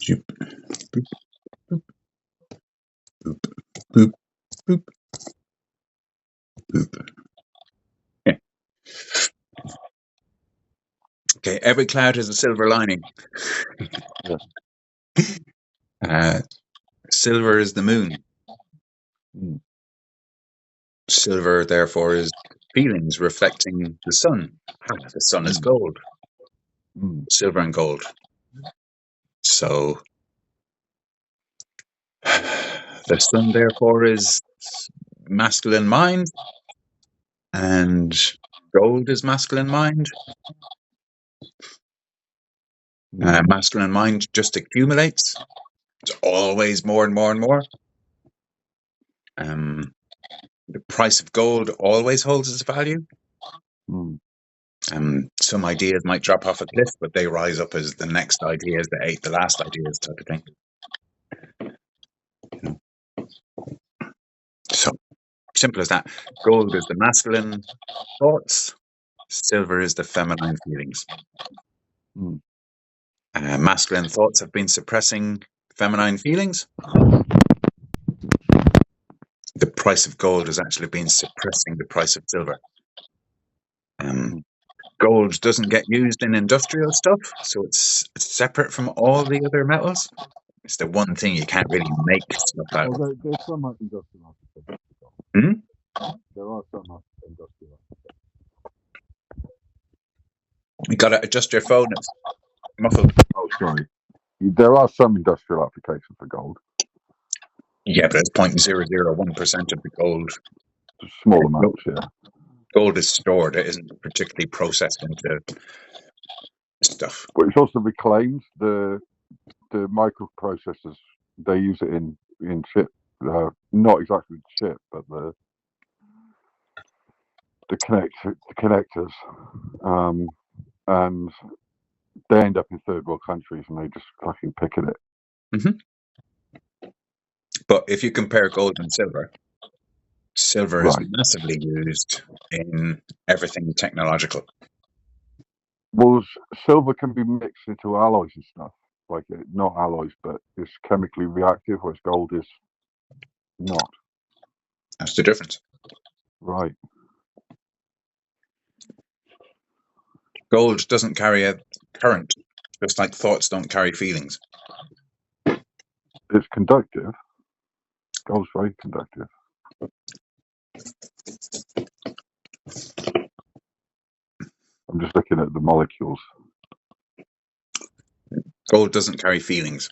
Boop, boop, boop, boop, boop, boop. Yeah. Okay, every cloud has a silver lining. Silver is the moon. Silver, therefore, is feelings reflecting the sun. The sun is gold. Silver and gold. So the sun, therefore, is masculine mind, and gold is masculine mind. Masculine mind just accumulates. It's always more and more and more. The price of gold always holds its value. Some ideas might drop off a cliff, but they rise up as the next ideas that ate the last ideas, type of thing. So simple as that. Gold is the masculine thoughts. Silver is the feminine feelings. Masculine thoughts have been suppressing feminine feelings. The price of gold has actually been suppressing the price of silver. Gold doesn't get used in industrial stuff, so it's separate from all the other metals. It's the one thing you can't really make stuff out of. Well, there's some industrial applications. There are some industrial applications. You got to adjust your phone. It's muffled. Oh, sorry. There are some industrial applications for gold. Yeah, but it's 0.001% of the gold. Small amounts, yeah. Gold is stored. It isn't particularly processed into stuff. But it's also reclaimed. The microprocessors, they use it in chip. Not exactly chip, but the connectors. And they end up in third world countries and they just fucking pick at it. But if you compare gold and silver, silver is massively used in everything technological. Well, silver can be mixed into alloys and stuff. Like, not alloys, but it's chemically reactive, whereas gold is not. That's the difference. Right. Gold doesn't carry a current, just like thoughts don't carry feelings. It's conductive. Gold's very conductive. I'm just looking at the molecules. Gold doesn't carry feelings.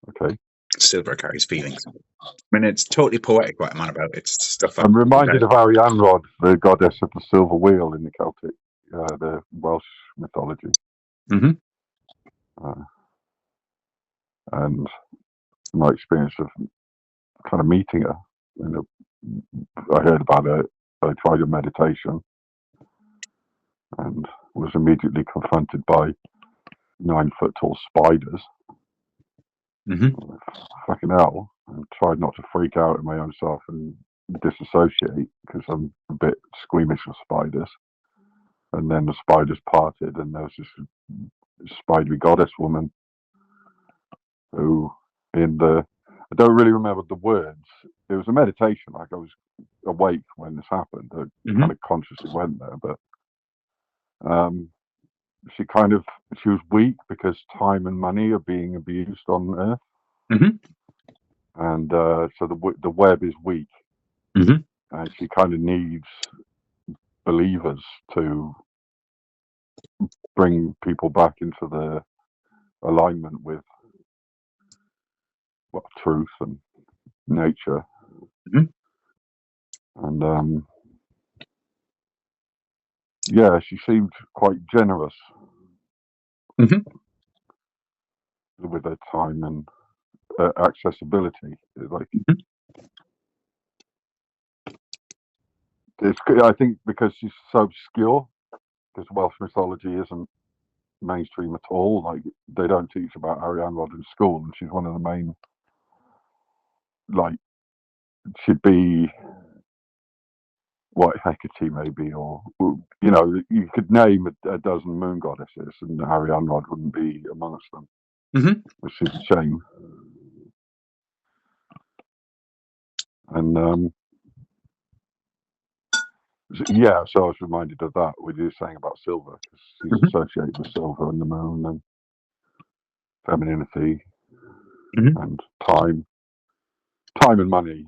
Okay. Silver carries feelings. I mean, it's totally poetic what I'm on about. It's stuff. I'm reminded of Arianrhod, the goddess of the silver wheel in the Celtic, the Welsh mythology. And my experience of kind of meeting her, I heard about it. I tried a meditation and was immediately confronted by 9-foot-tall spiders. Fucking hell. And tried not to freak out in my own self and disassociate because I'm a bit squeamish of spiders. And then the spiders parted and there was this spidery goddess woman who I don't really remember the words. It was a meditation, like I was awake when this happened. I kind of consciously went there, but she was weak because time and money are being abused on Earth. And so the web is weak. And she kind of needs believers to bring people back into the alignment with truth and nature. And yeah, she seemed quite generous with her time and accessibility. Like, I think because she's so obscure, because Welsh mythology isn't mainstream at all. Like, they don't teach about Arianrhod in school, and she's one of the main. Like, she'd be what Hecate may be, or you could name a dozen moon goddesses, and Arianrod wouldn't be amongst them, which is a shame. And so I was reminded of that with you saying about silver, because he's associated with silver and the moon and femininity and time and money.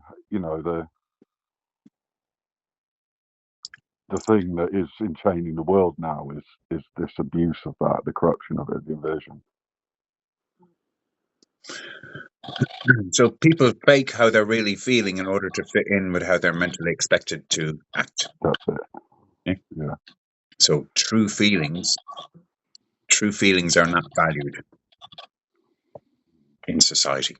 The thing that is enchaining the world now is this abuse of that, the corruption of it, the inversion. So people fake how they're really feeling in order to fit in with how they're mentally expected to act. That's it. Yeah. So true feelings are not valued in society.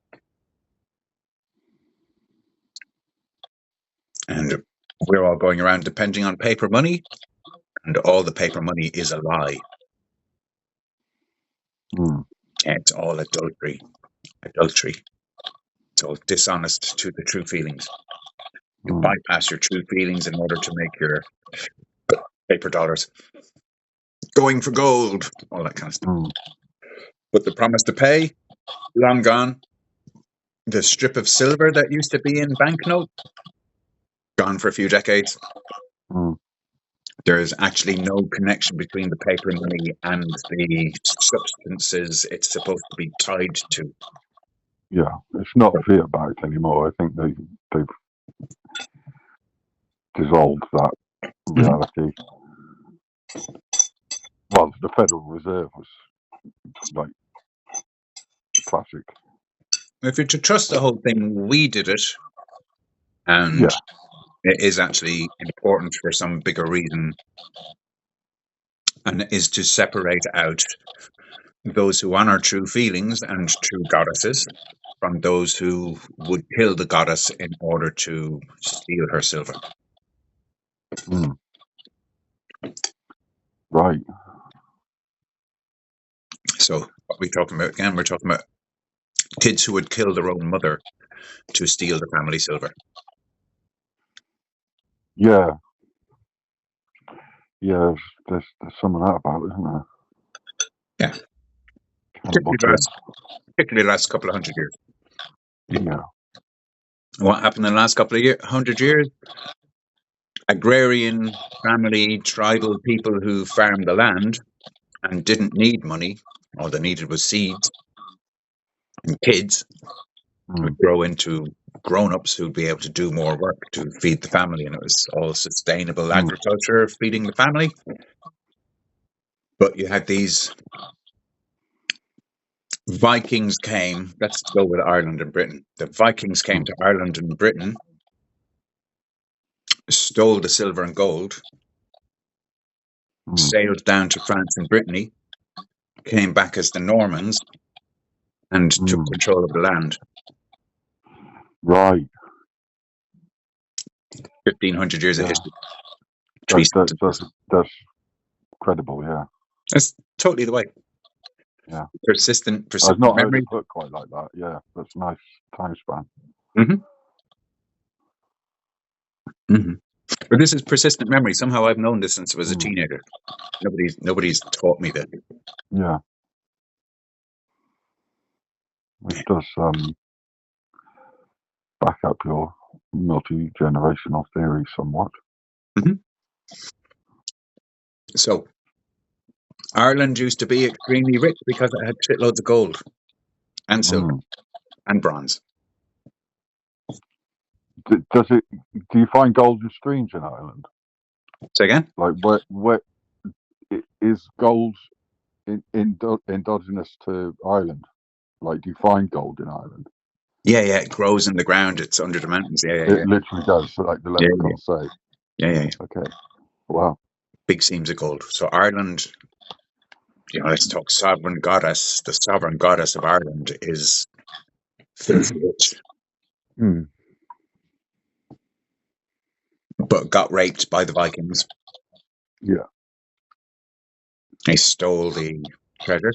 And we're all going around depending on paper money, and all the paper money is a lie. It's all adultery. It's all dishonest to the true feelings. You bypass your true feelings in order to make your paper dollars. Going for gold, all that kind of stuff. But the promise to pay, long gone. The strip of silver that used to be in banknote, gone for a few decades. There is actually no connection between the paper money and the substances it's supposed to be tied to. Yeah, it's not fiat backed anymore. I think they've dissolved that reality. Well, the Federal Reserve was like classic. If you're to trust the whole thing, we did it, and it is actually important for some bigger reason, and is to separate out those who honor true feelings and true goddesses from those who would kill the goddess in order to steal her silver. Right. So what are we talking about again? We're talking about kids who would kill their own mother to steal the family silver. Yeah. Yeah, there's some of that about it, isn't there? Yeah. Particularly the last couple of hundred years. Yeah. What happened in the last couple of hundred years? Agrarian family, tribal people who farmed the land and didn't need money. All they needed was seeds. And kids would grow into grown-ups who'd be able to do more work to feed the family. And it was all sustainable agriculture feeding the family. But you had these Vikings came, let's go with Ireland and Britain. The Vikings came to Ireland and Britain, stole the silver and gold, sailed down to France and Brittany, came back as the Normans, and took control of the land. Right. 1,500 years of history. That's credible, yeah. That's totally the way. Yeah. Persistent I've not memory. heard it put quite like that. Yeah, that's a nice time span. But this is persistent memory. Somehow I've known this since I was a teenager. Nobody's taught me that. Yeah. Which does back up your multi-generational theory somewhat. So, Ireland used to be extremely rich because it had shitloads of gold and silver and bronze. Do you find golden streams in Ireland? Say again? Like, where is gold endogenous to Ireland? Like, do you find gold in Ireland? Yeah, it grows in the ground. It's under the mountains. It literally does, so like the leprechauns say. Yeah. Okay. Wow. Big seams of gold. So Ireland, let's talk sovereign goddess. The sovereign goddess of Ireland is filthy rich. But got raped by the Vikings. Yeah. They stole the treasure.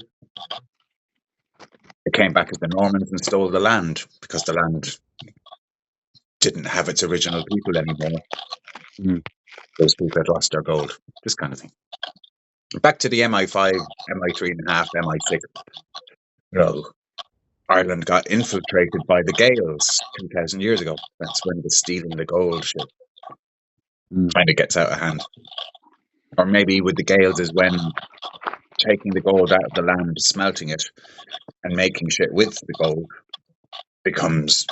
They came back as the Normans and stole the land because the land didn't have its original people anymore. those people had lost their gold. This kind of thing. Back to the MI5, MI3.5, MI6. Ireland got infiltrated by the Gaels 2,000 years ago. That's when the stealing the gold shit kind of gets out of hand. Or maybe with the Gaels is when taking the gold out of the land, smelting it, and making shit with the gold becomes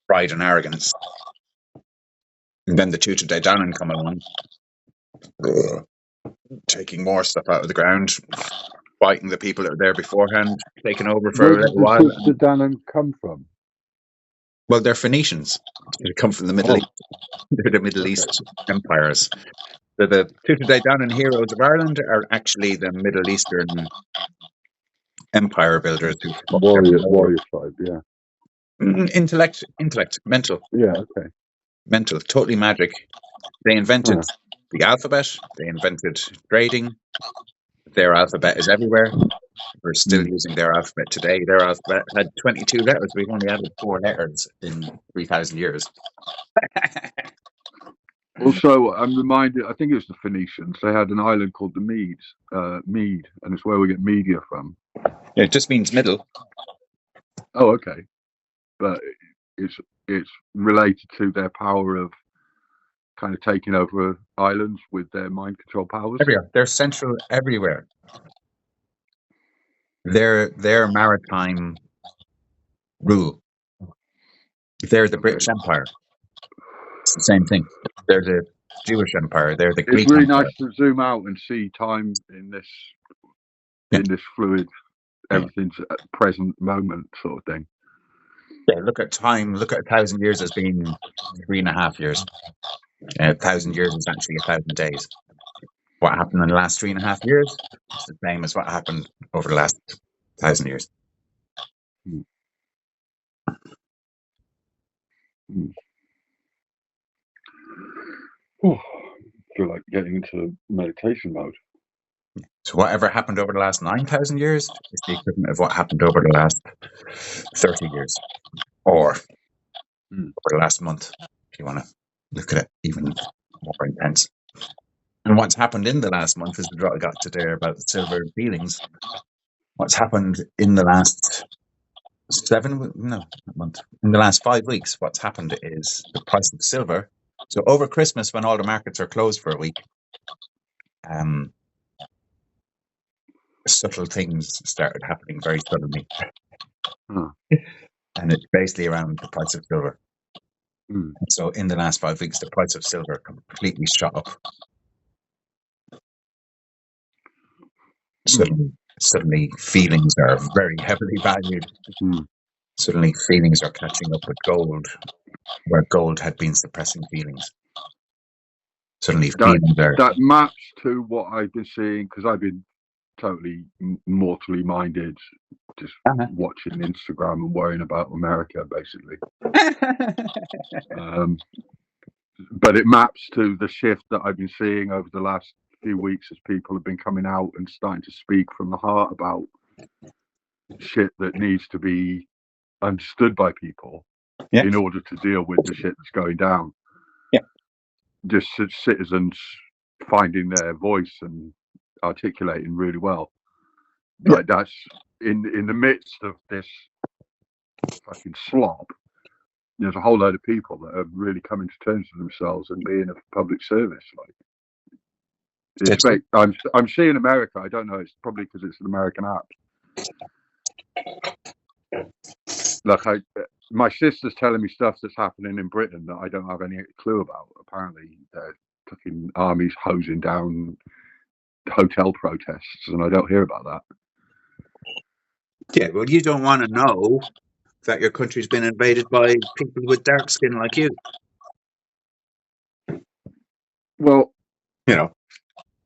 pride and arrogance. And then the Tuatha De Danann come along, taking more stuff out of the ground, fighting the people that were there beforehand, taking over for a little while. Where did the Danann come from? Well, they're Phoenicians. They come from the Middle East. They're the Middle East empires. So the Tuatha De Danann heroes of Ireland are actually the Middle Eastern empire builders who warrior tribe, yeah. Intellect, mental. Yeah, okay. Mental, totally magic. They invented the alphabet. They invented trading. Their alphabet is everywhere. We're still using their alphabet today. Their alphabet had 22 letters. We've only added 4 letters in 3,000 years. Also, I'm reminded, I think it was the Phoenicians, they had an island called the Medes, Mede, and it's where we get media from. Yeah, it just means middle. Oh, okay. But it's related to their power of kind of taking over islands with their mind control powers. Everywhere. They're central everywhere. Their maritime rule. They're the British Empire. It's the same thing. They're the Jewish Empire. They're the Greek It's really Empire. nice to zoom out and see time in this fluid, everything's at present moment sort of thing. Yeah, look at time. Look at 1,000 years as being 3.5 years. 1,000 years is actually 1,000 days. What happened in the last 3.5 years is the same as what happened over the last 1,000 years. Oh, I feel like getting into meditation mode. So whatever happened over the last 9,000 years is the equivalent of what happened over the last 30 years. Or over the last month, if you want to look at it even more intense. And what's happened in the last month is what I got to there about the silver feelings. What's happened in the last in the last 5 weeks, what's happened is the price of silver. So over Christmas, when all the markets are closed for a week, subtle things started happening very suddenly. And it's basically around the price of silver. So in the last 5 weeks, the price of silver completely shot up. Suddenly feelings are very heavily valued. Suddenly feelings are catching up with gold, where gold had been suppressing feelings. Suddenly feelings are... That maps to what I've been seeing, because I've been totally mortally minded, just watching Instagram and worrying about America, basically. But it maps to the shift that I've been seeing over the last few weeks as people have been coming out and starting to speak from the heart about shit that needs to be understood by people in order to deal with the shit that's going down. Just citizens finding their voice and articulating really well. Like that's in the midst of this fucking slop. There's a whole load of people that are really coming to terms with themselves and being of public service. Like, I'm seeing America. I don't know. It's probably because it's an American app. Like my sister's telling me stuff that's happening in Britain that I don't have any clue about. Apparently, they're fucking armies hosing down hotel protests, and I don't hear about that. Yeah, well, you don't want to know that your country's been invaded by people with dark skin like you. Well, you don't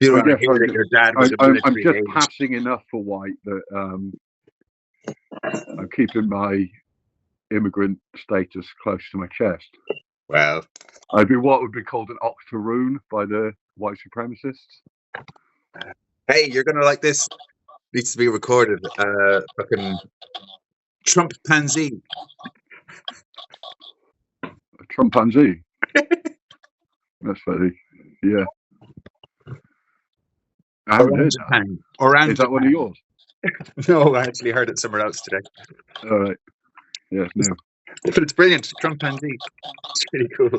want to hear that your dad was a military I'm just age. passing enough for white that I'm keeping my immigrant status close to my chest. Well, I'd be what would be called an octoroon by the white supremacists. Hey, you're gonna like this. Needs to be recorded. Fucking Trump pansy. A Trumpanzee. That's funny. Yeah. I haven't heard that. Orangutan. Orangutan. Is that one of yours? No, I actually heard it somewhere else today. All right. Yeah, it's new. But it's brilliant. Chimpanzee. It's really cool.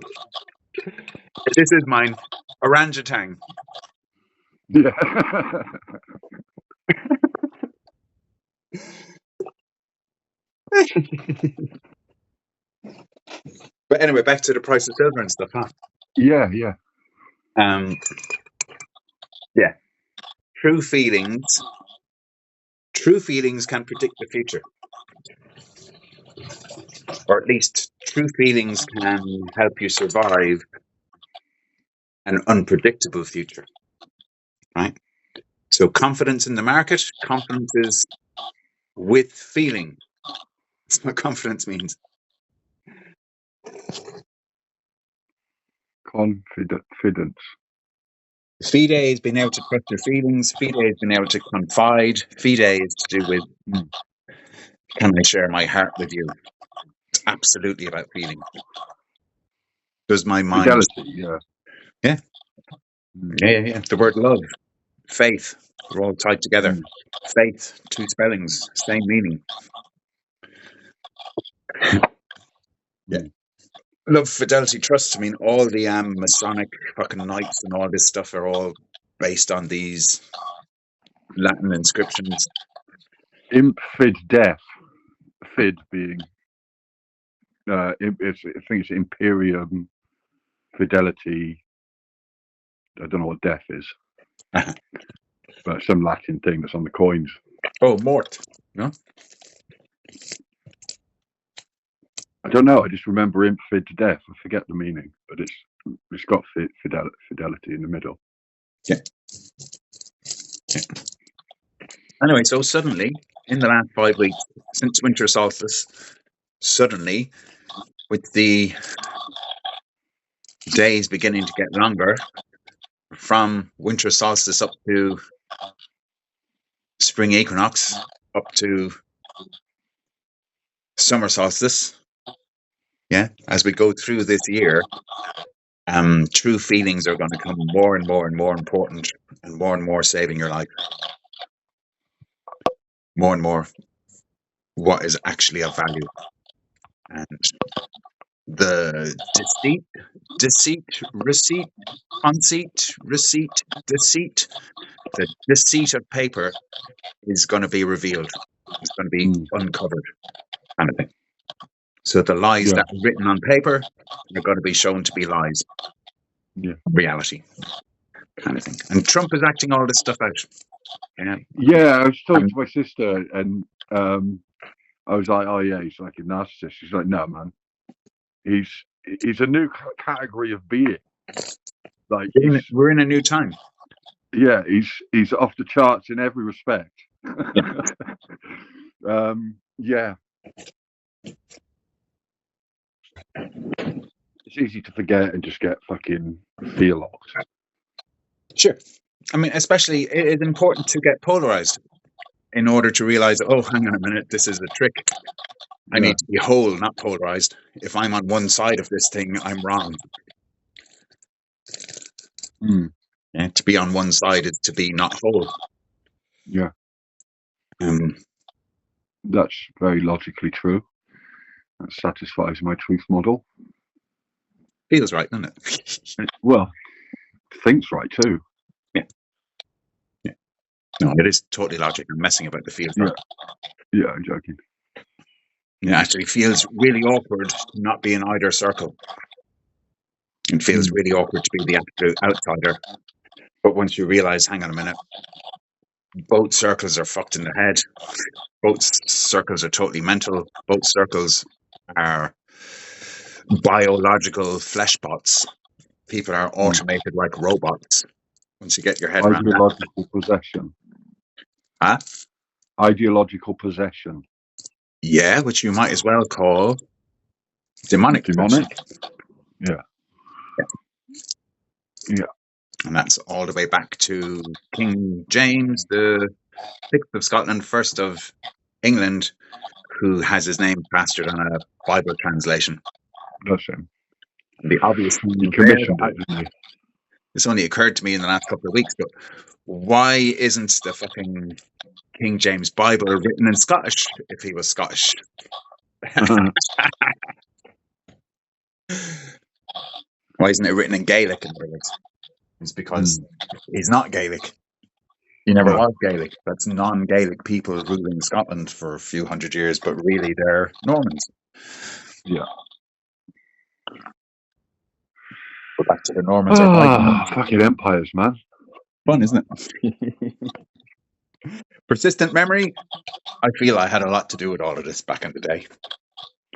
This is mine. Orangutan. Yeah. But anyway, back to the price of silver and stuff, huh? Yeah. Yeah. True feelings can predict the future. Or at least true feelings can help you survive an unpredictable future. Right? So confidence in the market, confidence is with feeling. That's what confidence means. Confidence. Fide is being able to trust your feelings. Fide is being able to confide. Fide is to do with, can I share my heart with you? It's absolutely about feeling. Does my mind... Fidelity, yeah. Yeah. Yeah. The word love, faith, they're all tied together. Faith, two spellings, same meaning. Yeah. Love, fidelity, trust. I mean, all the Masonic fucking knights and all this stuff are all based on these Latin inscriptions. Imp fid def. Fid being, I think it's Imperium Fidelity. I don't know what def is, but some Latin thing that's on the coins. Oh, mort. No? I don't know. I just remember imp fid def. I forget the meaning, but it's got fidelity in the middle. Yeah. Anyway, so suddenly, in the last 5 weeks, since winter solstice, suddenly, with the days beginning to get longer, from winter solstice up to spring equinox, up to summer solstice, as we go through this year, true feelings are going to become more and more and more important, and more saving your life. More and more what is actually of value. And the deceit, receipt, the deceit of paper is going to be revealed. It's going to be uncovered, kind of thing. So the lies that are written on paper are going to be shown to be lies. Yeah. Reality, kind of thing. And Trump is acting all this stuff out. Yeah, I was talking to my sister, and I was like, "Oh yeah, he's like a narcissist." She's like, "No, man, he's a new category of being. Like we're in a new time. Yeah, he's off the charts in every respect." Yeah. It's easy to forget and just get fucking feel locked. Sure. I mean, especially it is important to get polarized in order to realize, oh, hang on a minute, this is a trick. I need to be whole, not polarized. If I'm on one side of this thing, I'm wrong. Yeah, to be on one side is to be not whole. Yeah. That's very logically true. That satisfies my truth model. Feels right, doesn't it? Well, thinks right too. Yeah. No, it is totally logic. I'm messing about the feels right. Yeah, I'm joking. It actually feels really awkward to not be in either circle. It feels really awkward to be the absolute outsider. But once you realize, hang on a minute, both circles are fucked in the head. Both circles are totally mental. Both circles are biological flesh bots. People are automated like robots. Once you get your head around that. Ideological possession. Huh? Ideological possession. Yeah, which you might as well call demonic. Yeah. And that's all the way back to King James the 6th of Scotland, 1st of England, who has his name plastered on a Bible translation. That's him. And the obvious thing He commissioned it, didn't he? This only occurred to me in the last couple of weeks, but why isn't the fucking King James Bible written in Scottish if he was Scottish? Why isn't it written in Gaelic, in other words? It's because he's not Gaelic. He never was Gaelic. That's non-Gaelic people ruling Scotland for a few hundred years, but really they're Normans. Yeah. Go back to the Normans. Fucking empires, man. Fun, isn't it? Persistent memory. I feel I had a lot to do with all of this back in the day.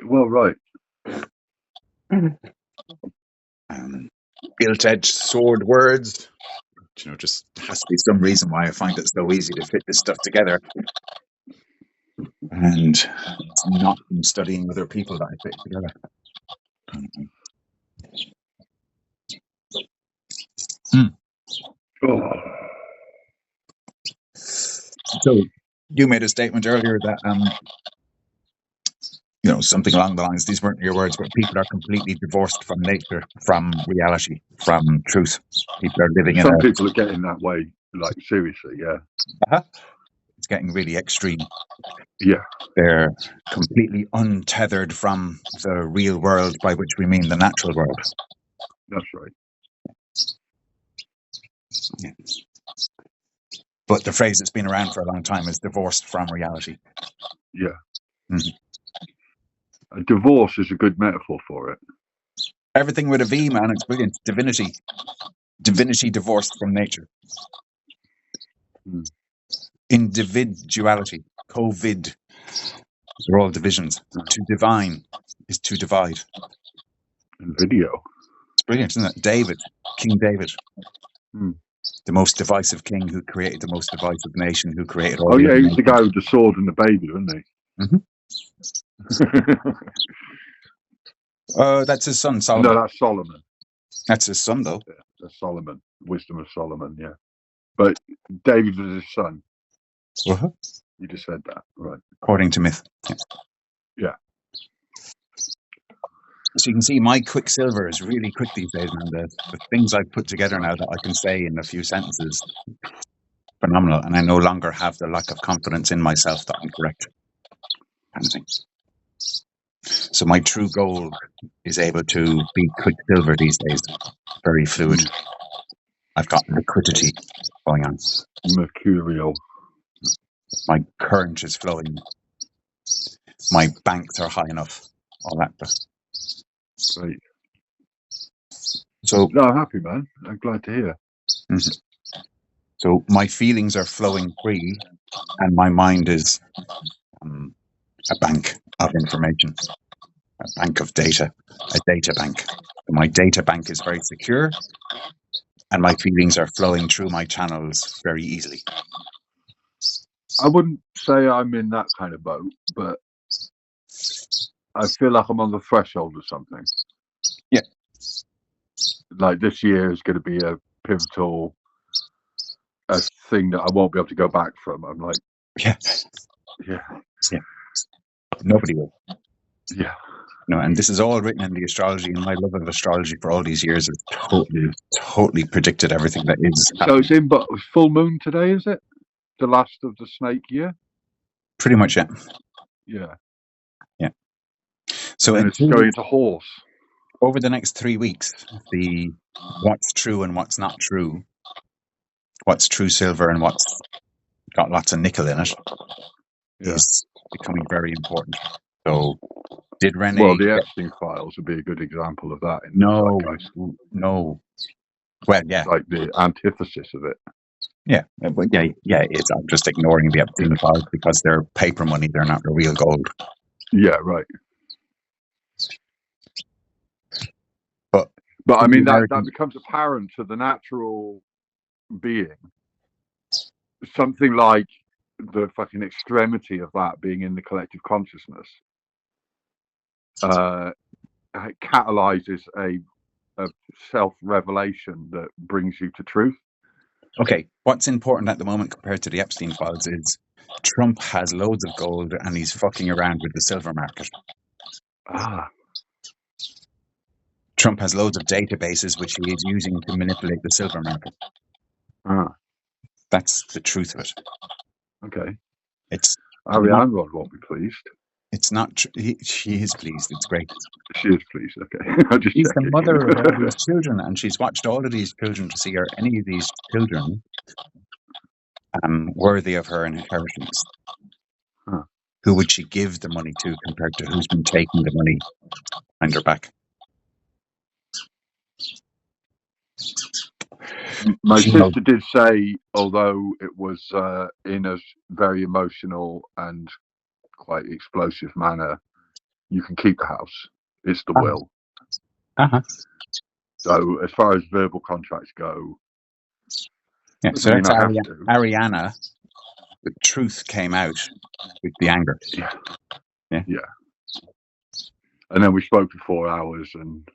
Well, right. Gilt-edged sword words. Just has to be some reason why I find it so easy to fit this stuff together. And it's not from studying other people that I fit it together. So you made a statement earlier that something along the lines, these weren't your words, but people are completely divorced from nature, from reality, from truth. People are living in people are getting that way, like seriously, yeah. It's getting really extreme. Yeah. They're completely untethered from the real world, by which we mean the natural world. That's right. Yeah. But the phrase that's been around for a long time is divorced from reality. Yeah. A divorce is a good metaphor for it. Everything with a V, man, it's brilliant. Divinity. Divinity divorced from nature. Individuality. COVID. They're all divisions. To divine is to divide. And video. It's brilliant, isn't it? David. King David. The most divisive king who created the most divisive nation, who created all he was the guy with the sword and the baby, wasn't he? That's his son, Solomon. No, that's Solomon. That's his son, though. Yeah, that's Solomon. Wisdom of Solomon, yeah. But David was his son. You just said that, right. According to myth. Yeah. So you can see my quicksilver is really quick these days, man. The things I've put together now that I can say in a few sentences, phenomenal. And I no longer have the lack of confidence in myself that I'm correct. Kind of thing. So my true goal is able to be quicksilver these days. Very fluid. I've got liquidity going on. Mercurial. My current is flowing. My banks are high enough. All that stuff. Great. So, no, I'm happy, man. I'm glad to hear. So my feelings are flowing free, and my mind is a bank of information, a bank of data, a data bank. My data bank is very secure, and my feelings are flowing through my channels very easily. I wouldn't say I'm in that kind of boat, but I feel like I'm on the threshold of something. Yeah. Like this year is going to be a pivotal thing that I won't be able to go back from. I'm like, yeah. Nobody will. Yeah. And this is all written in the astrology, and my love of astrology for all these years has totally predicted everything that is happening. So it's but full moon today, is it? The last of the snake year? Pretty much, yeah. Yeah. Yeah. So it's going into horse. Over the next 3 weeks, the what's true and what's not true, what's true silver and what's got lots of nickel in it, is becoming very important. So did Renee... Well, the Epstein files would be a good example of that. No. Well, yeah. Like the antithesis of it. Yeah, but yeah, it's. I'm just ignoring the Epstein files because they're paper money. They're not the real gold. Yeah, right. But I mean, that becomes apparent to the natural being. Something like the fucking extremity of that being in the collective consciousness catalyzes a self-revelation that brings you to truth. Okay, what's important at the moment compared to the Epstein files is Trump has loads of gold and he's fucking around with the silver market. Trump has loads of databases which he is using to manipulate the silver market. That's the truth of it. Okay. It's Ariane won't be pleased. It's not. She is pleased. It's great. She is pleased. Okay. She's the mother of all these children, and she's watched all of these children to see are any of these children worthy of her inheritance. Huh. Who would she give the money to compared to who's been taking the money behind her back? My sister did say, although it was in a very emotional and quite explosive manner, you can keep the house. It's the will. So as far as verbal contracts go, yeah. So that's Ariana. The truth came out with the anger. Yeah. And then we spoke for 4 hours, and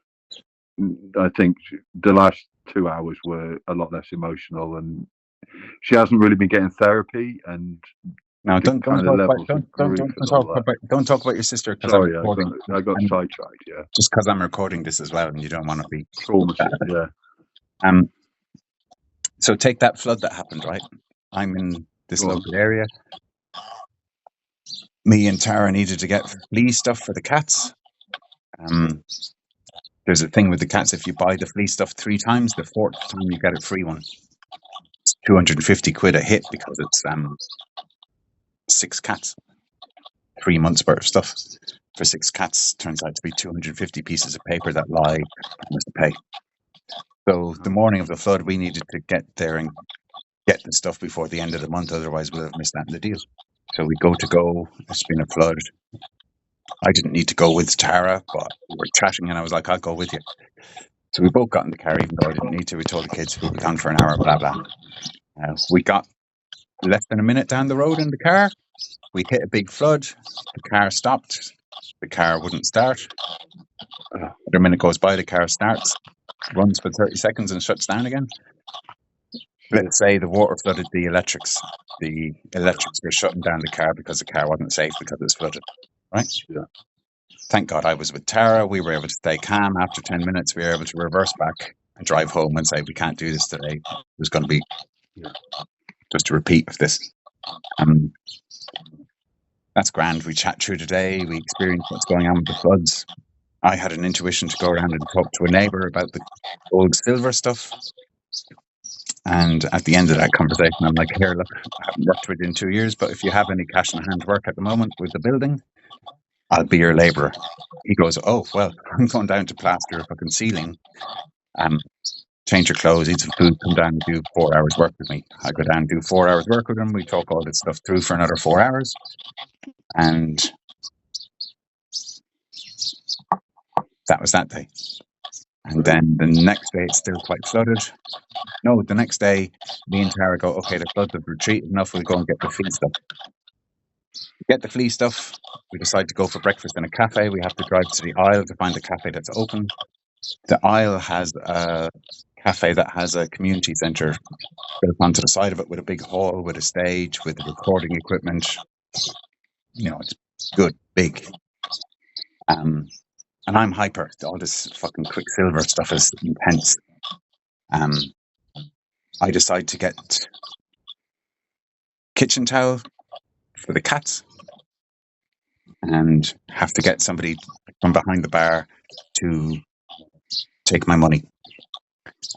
I think the last 2 hours were a lot less emotional, and she hasn't really been getting therapy. And no, don't talk about your sister. Sorry, I got sidetracked. Yeah, just because I'm recording this as well, and you don't want to be traumatized. Yeah. So take that flood that happened. Right, I'm in this local area. Me and Tara needed to get flea stuff for the cats. There's a thing with the cats. If you buy the flea stuff 3 times, the 4th time you get a free one. It's 250 quid a hit because it's 6 cats. 3 months worth of stuff for 6 cats turns out to be 250 pieces of paper that lie promised to pay. So the morning of the flood, we needed to get there and get the stuff before the end of the month. Otherwise, we'll have missed out on the deal. So we go. It's been a flood. I didn't need to go with Tara, but we were chatting, and I was like, I'll go with you. So we both got in the car, even though I didn't need to. We told the kids we'll be gone for an hour, blah, blah. We got less than a minute down the road in the car. We hit a big flood. The car stopped. The car wouldn't start. Another minute goes by, the car starts, runs for 30 seconds and shuts down again. Let's say the water flooded the electrics. The electrics were shutting down the car because the car wasn't safe because it was flooded. Right? Yeah. Thank God I was with Tara. We were able to stay calm. After 10 minutes, we were able to reverse back and drive home and say, we can't do this today. There's going to be just a repeat of this. That's grand. We chat through the day. We experience what's going on with the floods. I had an intuition to go around and talk to a neighbour about the old silver stuff. And at the end of that conversation, I'm like, here, look, I haven't worked with you in 2 years, but if you have any cash in hand work at the moment with the building, I'll be your labourer. He goes, oh, well, I'm going down to plaster a fucking ceiling. Change your clothes, eat some food, come down and do 4 hours work with me. I go down and do 4 hours work with him. We talk all this stuff through for another 4 hours. And that was that day. And then the next day, it's still quite flooded. No, the next day, me and Tara go, okay, the floods have retreated enough, we'll go and get the flea stuff. Get the flea stuff. We decide to go for breakfast in a cafe. We have to drive to the aisle to find a cafe that's open. The aisle has a cafe that has a community centre built onto the side of it with a big hall, with a stage, with recording equipment. You know, it's good, big. And I'm hyper. All this fucking Quicksilver stuff is intense. I decide to get kitchen towel for the cats and have to get somebody from behind the bar to take my money.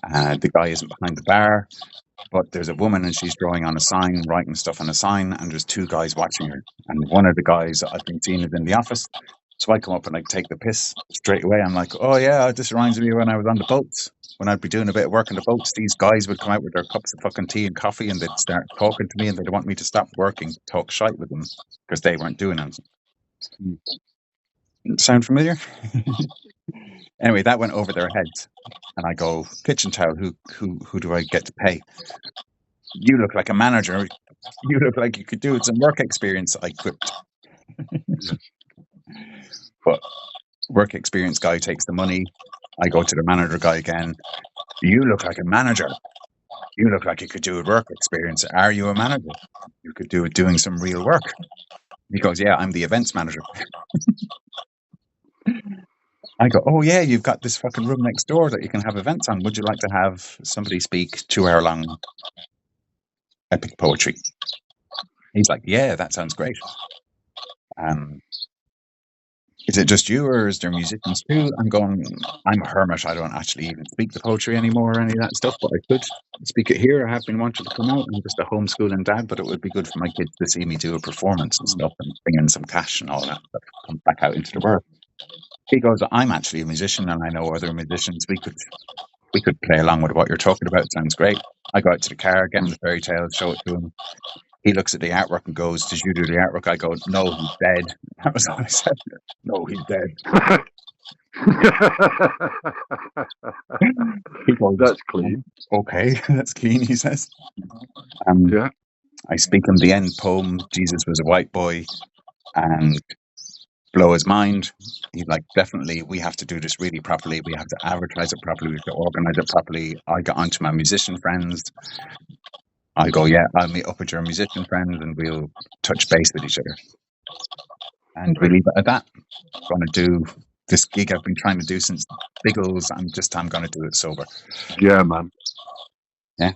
The guy isn't behind the bar, but there's a woman and she's drawing on a sign, writing stuff on a sign, and there's 2 guys watching her. And one of the guys I've been seeing is in the office. So I come up and I take the piss straight away. I'm like, oh yeah, this reminds me when I was on the boats. When I'd be doing a bit of work on the boats, these guys would come out with their cups of fucking tea and coffee and they'd start talking to me and they'd want me to stop working, talk shite with them because they weren't doing anything. Sound familiar? Anyway, that went over their heads. And I go, kitchen towel, who do I get to pay? You look like a manager. You look like you could do it. Some work experience, I quipped. But work experience guy takes the money. I go to the manager guy again. You look like a manager. You look like you could do a work experience. Are you a manager? You could do it doing some real work. He goes, yeah, I'm the events manager. I go, oh yeah, you've got this fucking room next door that you can have events on. Would you like to have somebody speak 2 hour long epic poetry? He's like, yeah, that sounds great. Is it just you, or is there musicians too? I'm going, I'm a hermit. I don't actually even speak the poetry anymore or any of that stuff, but I could speak it here. I have been wanting to come out. I'm just a homeschooling dad, but it would be good for my kids to see me do a performance and stuff and bring in some cash and all that stuff, come back out into the world. He goes, I'm actually a musician and I know other musicians. We could play along with what you're talking about. Sounds great. I go out to the car, get him the fairy tale, show it to him. He looks at the artwork and goes, did you do the artwork? I go, no, he's dead. That was all I said. No, he's dead. He goes, that's clean. Okay, that's clean, he says. Yeah. I speak him the end poem, Jesus was a white boy, and blow his mind. He's like, definitely, we have to do this really properly. We have to advertise it properly. We have to organize it properly. I got onto my musician friends. I go, yeah, I'll meet up with your musician friends and we'll touch base with each other. And we leave it at that. I'm going to do this gig I've been trying to do since Biggles. I'm going to do it sober. Yeah, man. Yeah.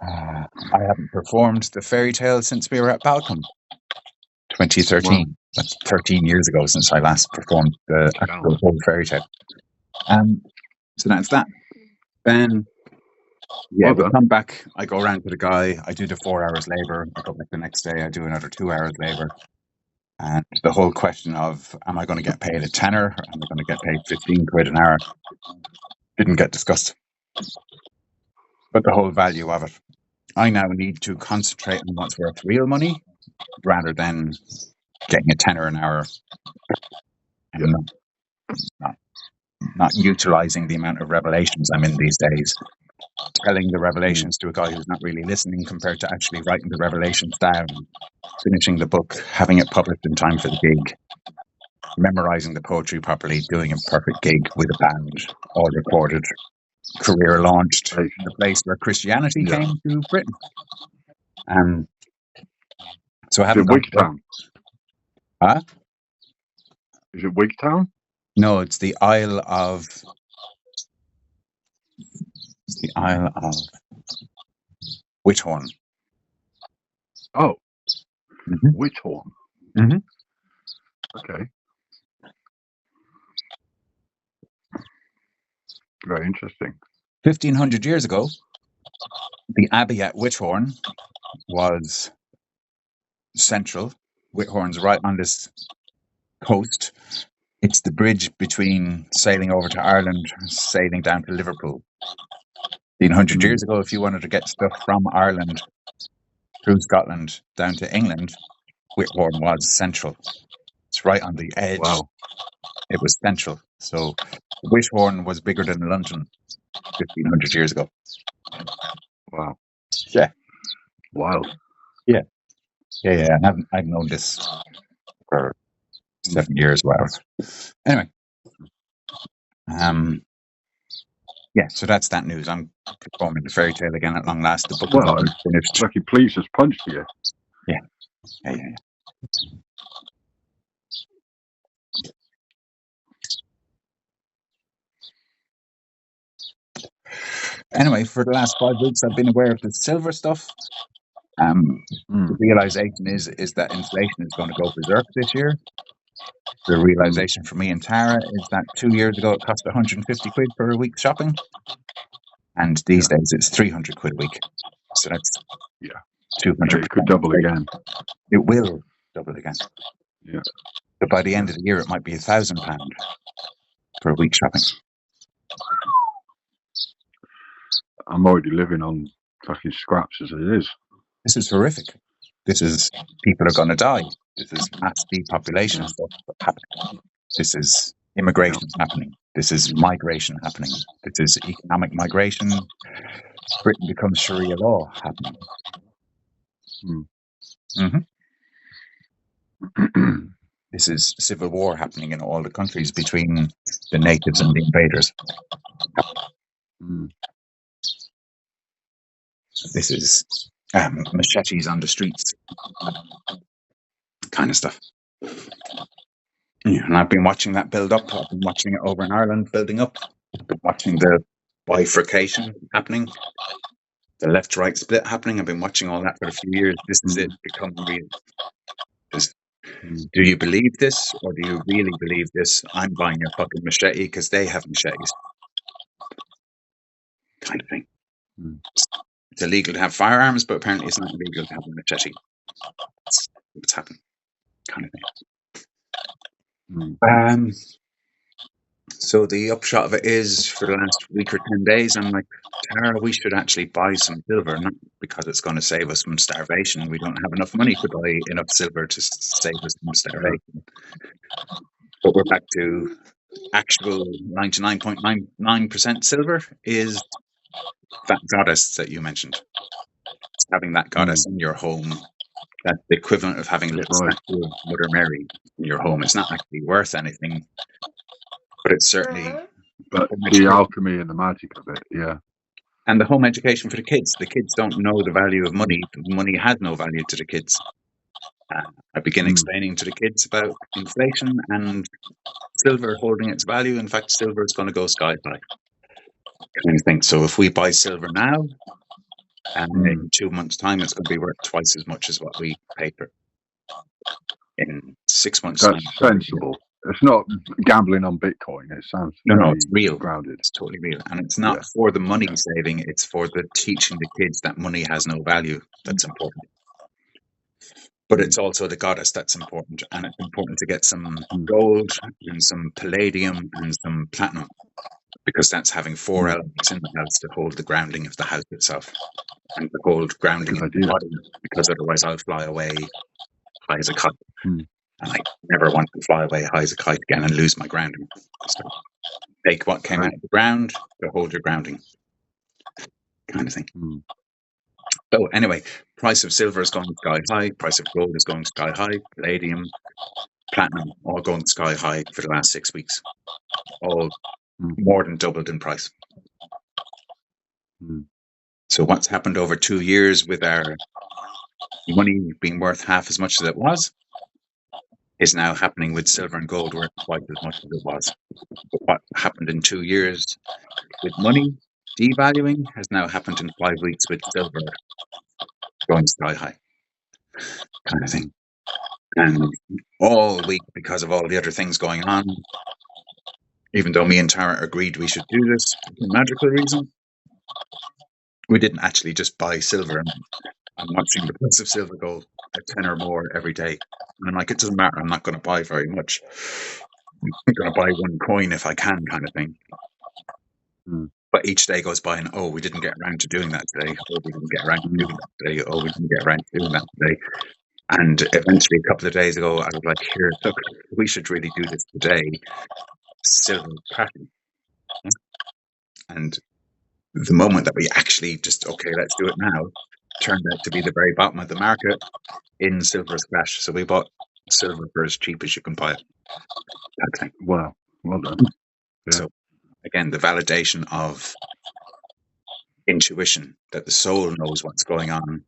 I haven't performed the fairy tale since we were at Balcom, 2013. Wow. That's 13 years ago since I last performed the actual whole fairy tale. So that's that. Then, yeah, we come back. I go around to the guy. I do the 4 hours labor. I go back the next day. I do another 2 hours labor. And the whole question of, am I going to get paid a tenner? Or am I going to get paid 15 quid an hour? Didn't get discussed. But the whole value of it. I now need to concentrate on what's worth real money rather than getting a tenner an hour and not utilizing the amount of revelations I'm in these days. Telling the revelations to a guy who's not really listening compared to actually writing the revelations down, finishing the book, having it published in time for the gig, memorizing the poetry properly, doing a perfect gig with a band, all recorded, career launched in the place where Christianity came to Britain. So I haven't gone to Wigtown. Huh? Is it Wigtown? No, it's the Isle of Whithorn. Oh, Whithorn. Mm-hmm. Okay. Very interesting. 1,500 years ago, the abbey at Whithorn was central. Whithorn's right on this coast. It's the bridge between sailing over to Ireland, sailing down to Liverpool. 1,500 years ago, if you wanted to get stuff from Ireland through Scotland down to England, Whithorn was central. It's right on the edge. Wow. It was central. So Whithorn was bigger than London 1,500 years ago. Wow. Yeah. Wild. Yeah. I've known this for 7 years. Wow. Anyway. Yeah, so that's that news. I'm performing the fairy tale again at long last. The book is finished. Lucky Please has punched for you. Yeah. Anyway, for the last 5 weeks, I've been aware of the silver stuff. The realization is that inflation is going to go berserk this year. The realization for me and Tara is that 2 years ago it cost 150 quid for a week's shopping, and these days it's 300 quid a week. So that's 200. It could double again. It will double again. Yeah. But by the end of the year, it might be £1,000 for a week shopping. I'm already living on fucking scraps as it is. This is horrific. This is, people are going to die. This is mass depopulation stuff happening. This is immigration happening. This is migration happening. This is economic migration. Britain becomes Sharia law happening. This is civil war happening in all the countries between the natives and the invaders. This is machetes on the streets kind of stuff. Yeah, and I've been watching that build up. I've been watching it over in Ireland building up. I've been watching the bifurcation happening, the left-right split happening. I've been watching all that for a few years. This is it becoming real. Do you believe this, or do you really believe this? I'm buying a fucking machete because they have machetes, kind of thing. It's illegal to have firearms, but apparently it's not illegal to have a machete. That's what's happened, kind of thing. So the upshot of it is, for the last week or 10 days, I'm like, Tara, we should actually buy some silver, not because it's going to save us from starvation. We don't have enough money to buy enough silver to save us from starvation. But we're back to actual 99.99% silver is that goddess that you mentioned. Having that goddess in your home, that's the equivalent of having a little statue of Mother Mary in your home. It's not actually worth anything, but it's certainly... But the alchemy and the magic of it, yeah. And the home education for the kids. The kids don't know the value of money. Money has no value to the kids. I begin explaining to the kids about inflation and silver holding its value. In fact, silver is going to go sky high. Kind of thing. So if we buy silver now, and in 2 months' time, it's going to be worth twice as much as what we pay for. In 6 months' time, that's sensible. It's not gambling on Bitcoin. It sounds no, it's real, grounded. It's totally real, and it's not for the money saving. It's for the teaching the kids that money has no value. That's important. But it's also the goddess that's important, and it's important to get some gold and some palladium and some platinum, because that's having 4 elements in the house to hold the grounding of the house itself, and to hold grounding in the body, because otherwise I'll fly away high as a kite. And I never want to fly away high as a kite again and lose my grounding. So take what came out of the ground to hold your grounding, kind of thing. So anyway, price of silver is going sky high, price of gold is going sky high, palladium, platinum, all going sky high for the last 6 weeks. All more than doubled in price. So what's happened over 2 years with our money being worth half as much as it was is now happening with silver and gold worth twice as much as it was. But what happened in 2 years with money devaluing has now happened in 5 weeks with silver going sky high, kind of thing. And all week, because of all the other things going on, even though me and Tara agreed we should do this for magical reason, we didn't actually just buy silver. I'm watching the price of silver go a 10 or more every day. And I'm like, it doesn't matter, I'm not going to buy very much. I'm going to buy 1 coin if I can, kind of thing. But each day goes by and, oh, we didn't get around to doing that today. Oh, we didn't get around to doing that today. Oh, we didn't get around to doing that today. And eventually, a couple of days ago, I was like, here, look, we should really do this today. Silver pattern. And the moment that we actually just, okay, let's do it now, turned out to be the very bottom of the market in silver's crash. So we bought silver for as cheap as you can buy it. Wow. Well done. Yeah. So again, the validation of intuition, that the soul knows what's going on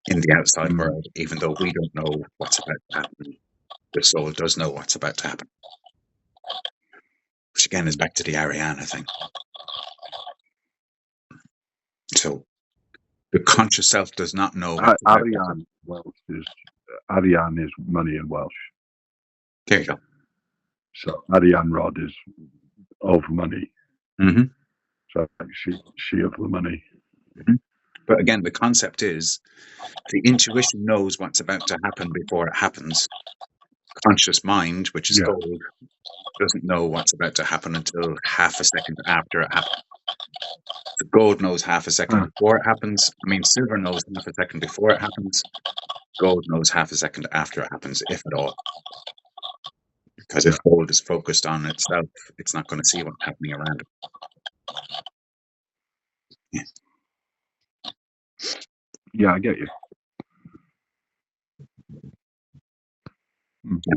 in the outside world, even though we don't know what's about to happen. The soul does know what's about to happen. Which again is back to the Ariana thing. So the conscious self does not know. Ariane is money in Welsh. There you go. So Ariane Rod is of money. So she of the money. But again, the concept is the intuition knows what's about to happen before it happens. Conscious mind, which is gold, doesn't know what's about to happen until half a second after it happens. The gold knows half a second before it happens. I mean, silver knows half a second before it happens. Gold knows half a second after it happens, if at all. Because if gold is focused on itself, it's not going to see what's happening around it. Yeah, I get you.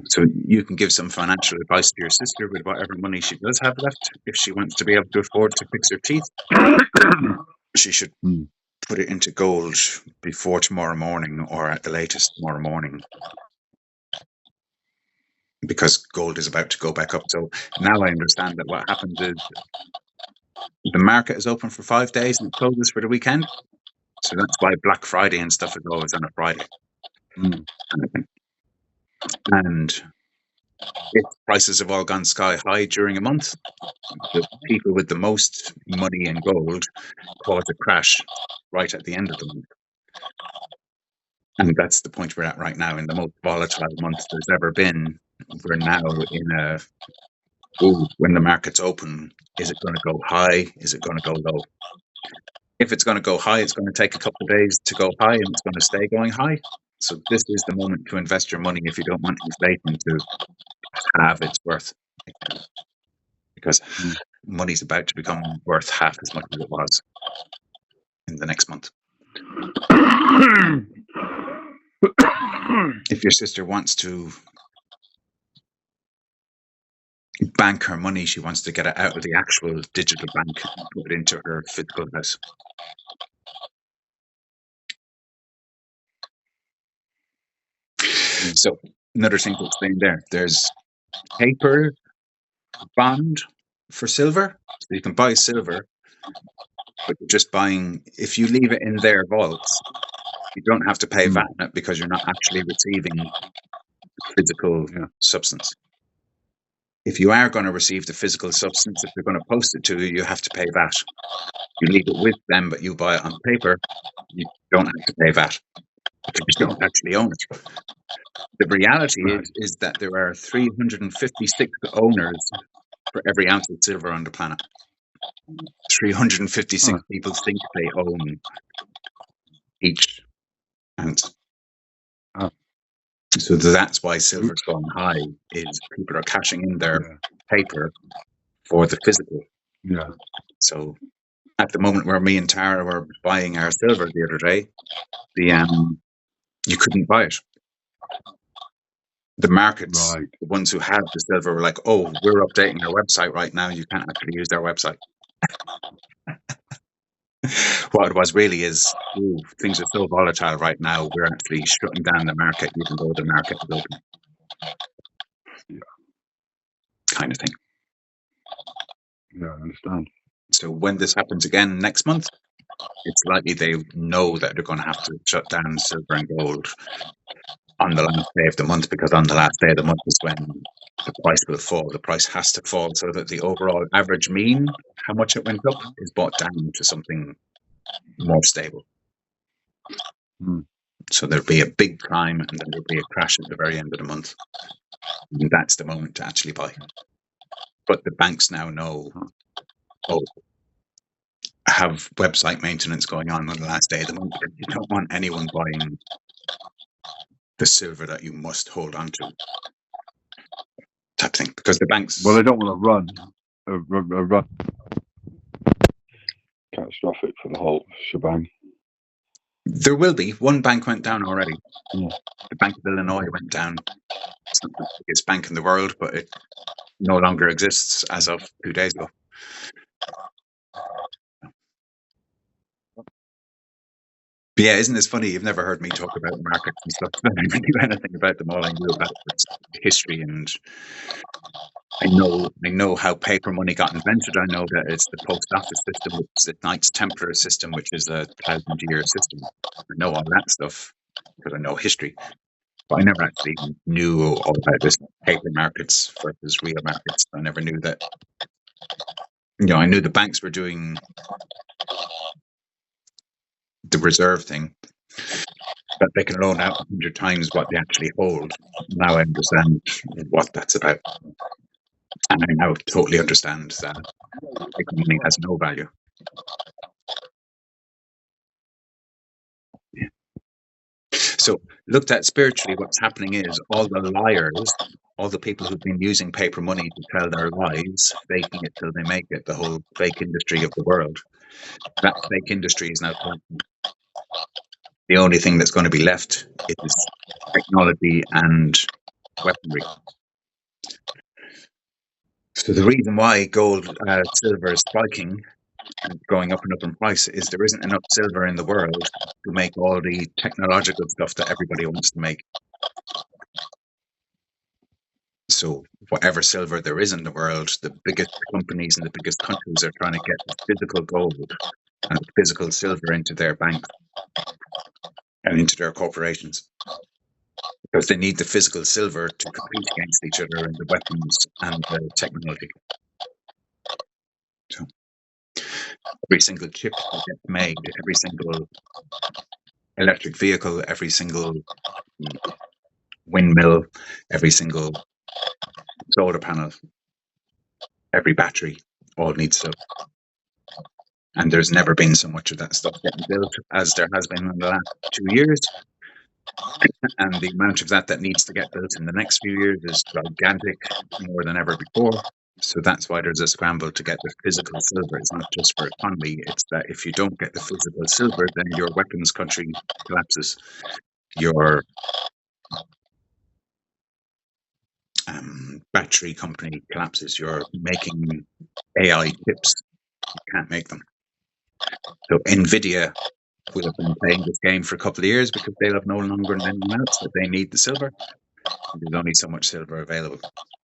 So you can give some financial advice to your sister with whatever money she does have left. If she wants to be able to afford to fix her teeth, she should put it into gold before tomorrow morning, or at the latest tomorrow morning. because gold is about to go back up. So now I understand that what happens is the market is open for 5 days and it closes for the weekend. So that's why Black Friday and stuff is always on a Friday. And if prices have all gone sky high during a month, the people with the most money in gold cause a crash right at the end of the month. And that's the point we're at right now. In the most volatile month there's ever been, we're now in a, when the market's open, is it going to go high? Is it going to go low? If it's going to go high, it's going to take a couple of days to go high, and it's going to stay going high. So this is the moment to invest your money if you don't want inflation to have its worth. Because money's about to become worth half as much as it was in the next month. If your sister wants to bank her money, she wants to get it out of the actual digital bank and put it into her physical house. So another thing to explain there, there's paper bond for silver. So you can buy silver, but you're just buying, if you leave it in their vaults, you don't have to pay VAT on it because you're not actually receiving physical substance. If you are going to receive the physical substance, if they're going to post it to you, you have to pay VAT. You leave it with them, but you buy it on paper, you don't have to pay VAT because you don't actually own it. The reality is that there are 356 owners for every ounce of silver on the planet. 356 people think they own each ounce. So that's why silver's gone high, is people are cashing in their paper for the physical. Yeah. So at the moment where me and Tara were buying our silver the other day, you couldn't buy it. The markets, the ones who have the silver, were like, "Oh, we're updating our website right now. You can't actually use our website." What it was really is, things are so volatile right now, we're actually shutting down the market even though the market is open. Kind of thing. Yeah, I understand. So when this happens again next month, it's likely they know that they're going to have to shut down silver and gold on the last day of the month, because on the last day of the month is when the price will fall. The price has to fall so that the overall average mean, how much it went up, is brought down to something more stable. So there'll be a big climb and then there'll be a crash at the very end of the month. And that's the moment to actually buy. But the banks now know, have website maintenance going on the last day of the month. You don't want anyone buying the silver that you must hold on to, type thing, because the banks... Well, they don't want to run catastrophic for the whole shebang. There will be. One bank went down already. The Bank of Illinois went down. It's not the biggest bank in the world, but it no longer exists as of 2 days ago. But yeah, isn't this funny? You've never heard me talk about markets and stuff. I never knew anything about them. All I knew about was history, and I know how paper money got invented. I know that it's the post office system, which is the Knights Templar system, which is a 1,000-year system. I know all that stuff because I know history. But I never actually knew all about this paper markets versus real markets. I never knew that. I knew the banks were doing the reserve thing, that they can loan out 100 times what they actually hold. Now I understand what that's about. And I now totally understand that paper money has no value. Yeah. So looked at spiritually, what's happening is all the liars, all the people who've been using paper money to tell their lies, faking it till they make it, the whole fake industry of the world, that fake industry is now collapsing. The only thing that's going to be left is technology and weaponry. So the reason why silver is spiking and going up and up in price is there isn't enough silver in the world to make all the technological stuff that everybody wants to make. So whatever silver there is in the world, the biggest companies and the biggest countries are trying to get the physical gold and the physical silver into their banks and into their corporations, because they need the physical silver to compete against each other in the weapons and the technology. So every single chip that gets made, every single electric vehicle, every single windmill, every single solar panel, every battery, all needs silver. And there's never been so much of that stuff getting built as there has been in the last 2 years. And the amount of that needs to get built in the next few years is gigantic, more than ever before. So that's why there's a scramble to get the physical silver. It's not just for economy. It's that if you don't get the physical silver, then your weapons country collapses. Your battery company collapses. You're making AI chips. You can't make them. So NVIDIA will have been playing this game for a couple of years because they'll have no longer anyone else, that they need the silver. There's only so much silver available.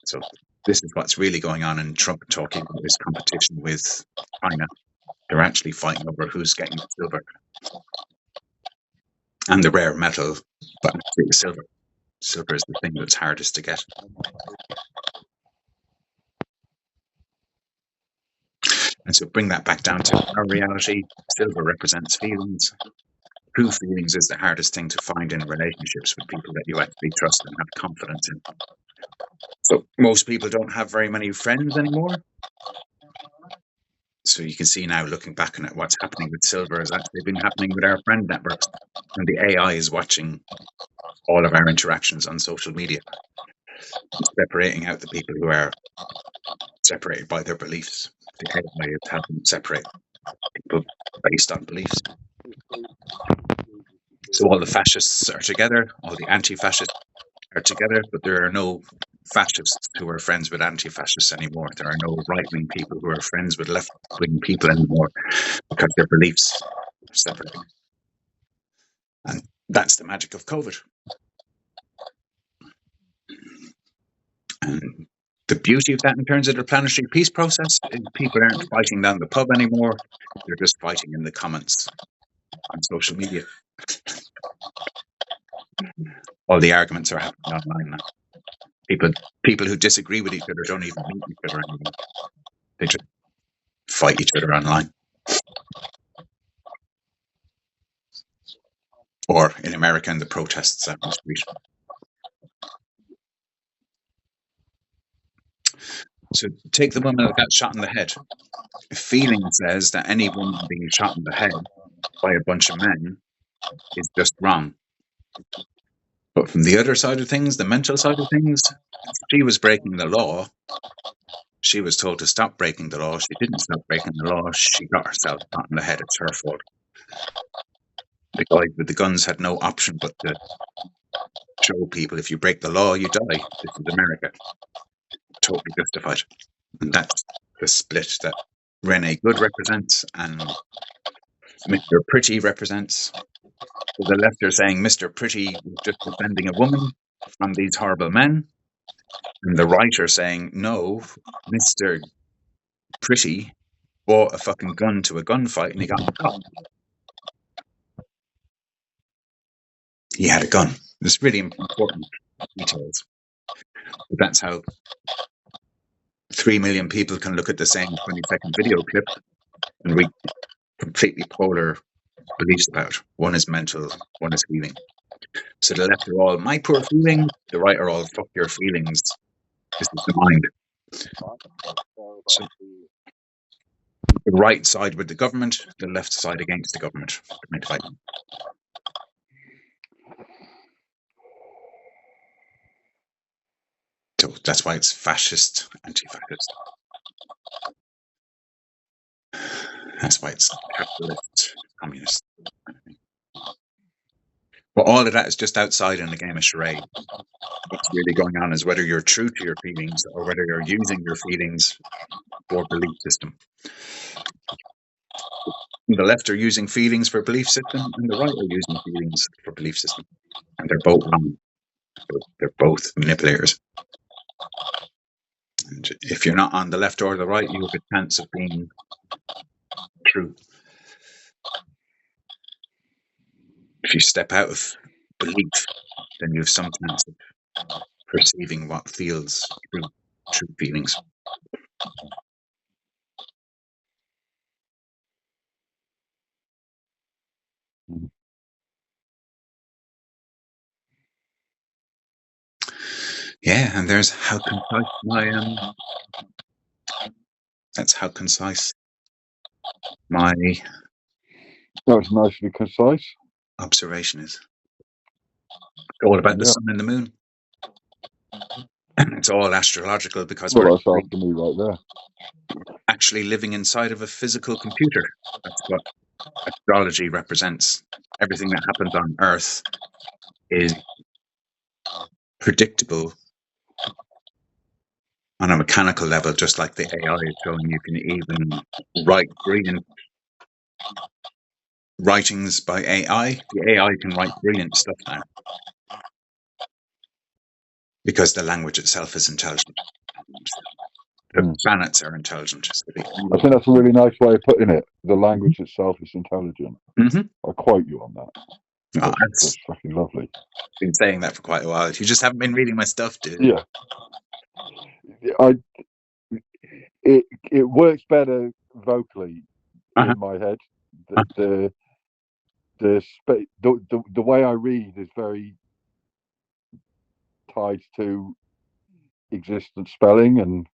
So this is what's really going on in Trump talking about this competition with China. They're actually fighting over who's getting the silver and the rare metal, but actually the silver. Silver is the thing that's hardest to get. And so bring that back down to our reality. Silver represents feelings. True feelings is the hardest thing to find in relationships with people that you actually trust and have confidence in. So most people don't have very many friends anymore. So you can see now, looking back on it, what's happening with silver has actually been happening with our friend networks. And the AI is watching all of our interactions on social media, separating out the people who are separated by their beliefs. The AI is helping separate people based on beliefs. So all the fascists are together, all the anti-fascists are together, but there are no fascists who are friends with anti-fascists anymore. There are no right-wing people who are friends with left-wing people anymore, because their beliefs are separating. And that's the magic of COVID. And the beauty of that in terms of the planetary peace process is people aren't fighting down the pub anymore. They're just fighting in the comments on social media. All the arguments are happening online now. People who disagree with each other don't even meet each other anymore. They just fight each other online. Or in America, in the protests out in the street. So take the woman that got shot in the head. Feeling says that any woman being shot in the head by a bunch of men is just wrong. But from the other side of things, the mental side of things, she was breaking the law. She was told to stop breaking the law. She didn't stop breaking the law. She got herself shot in the head. It's her fault. The guy with the guns had no option but to show people, if you break the law, you die. This is America. Totally justified. And that's the split that Renee Good represents and Mr. Pretty represents. So the left are saying Mr. Pretty was just defending a woman from these horrible men. And the right are saying, no, Mr. Pretty bought a fucking gun to a gunfight and he got shot. He had a gun. There's really important details. But that's how 3 million people can look at the same 20-second video clip and reach completely polar beliefs about it. One is mental, one is feeling. So the left are all my poor feelings, the right are all fuck your feelings. This is the mind. So the right side with the government, the left side against the government. So that's why it's fascist, anti-fascist. That's why it's capitalist, communist. But all of that is just outside in the game of charade. What's really going on is whether you're true to your feelings or whether you're using your feelings for belief system. The left are using feelings for belief system, and the right are using feelings for belief system. And they're both wrong. They're both manipulators. And if you're not on the left or the right, you have a chance of being true. If you step out of belief, then you have some chance of perceiving what feels true feelings. Yeah, and there's how concise that's how concise my That was nicely concise. observation is. It's all about the sun and the moon. It's all astrological because we're that's after me right there. actually living inside of a physical computer. That's what astrology represents. Everything that happens on Earth is predictable on a mechanical level, just like the AI is showing. You can even write brilliant writings by AI. The AI can write brilliant stuff now because the language itself is intelligent. The planets are intelligent. So I think that's a really nice way of putting it. The language itself is intelligent. I'll quote you on that. That's fucking lovely. Been saying that for quite a while. You just haven't been reading my stuff, dude. Yeah. It works better vocally in my head. The way I read is very tied to existent spelling, and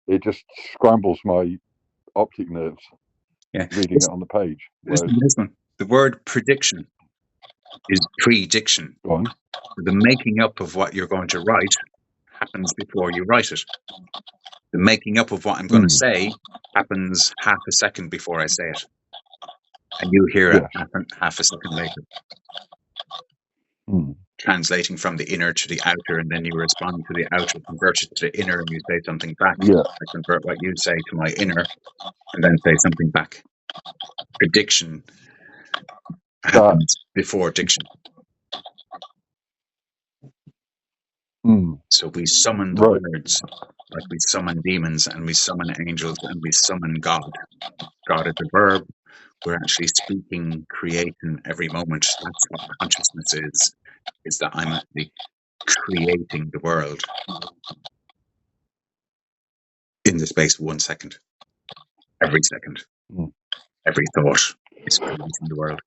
it just scrambles my optic nerves. Yeah, reading it on the page. Listen. The word prediction is pre-diction. The making up of what you're going to write happens before you write it. The making up of what I'm going to say happens half a second before I say it. And you hear it half a second later. Translating from the inner to the outer, and then you respond to the outer, convert it to the inner, and you say something back. I convert what you say to my inner, and then say something back. Prediction happens before diction. So we summon the words, like we summon demons, and we summon angels, and we summon God. God is a verb. We're actually speaking, creating every moment. That's what consciousness is that I'm actually creating the world in the space of 1 second. Every second. Every thought is creating the world.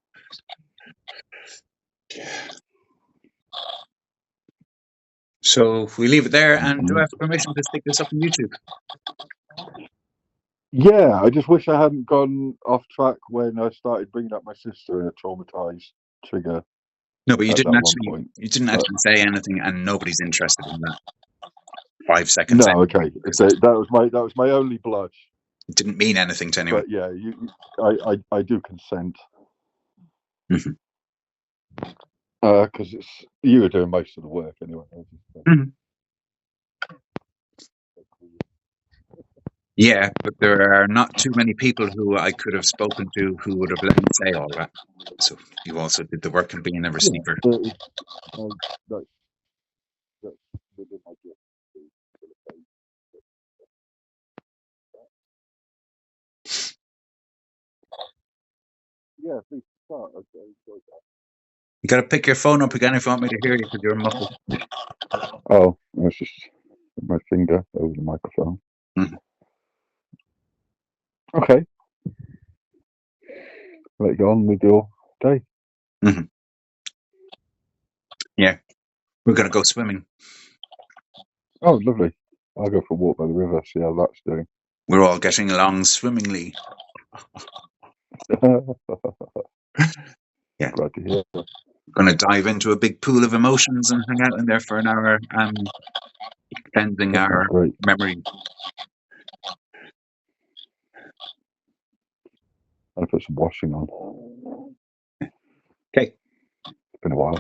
So we leave it there, and do I have permission to stick this up on YouTube? Yeah, I just wish I hadn't gone off track when I started bringing up my sister in a traumatized trigger. No, but you didn't actually say anything, and nobody's interested in that. 5 seconds. No, okay. That was my only blush. It didn't mean anything to anyone. But yeah, I do consent. Because you were doing most of the work anyway. Yeah, but there are not too many people who I could have spoken to who would have let me say all that. So you also did the work of being a receiver. Yeah, please start. You got to pick your phone up again if you want me to hear you, because you're muffled. Oh, it's just my finger over the microphone. Okay. Let you go on with your day. Yeah, we're going to go swimming. Oh, lovely. I'll go for a walk by the river, see how that's doing. We're all getting along swimmingly. Yeah. Glad to hear. Going to dive into a big pool of emotions and hang out in there for an hour, cleansing our memory. I'll put some washing on. Okay. It's been a while.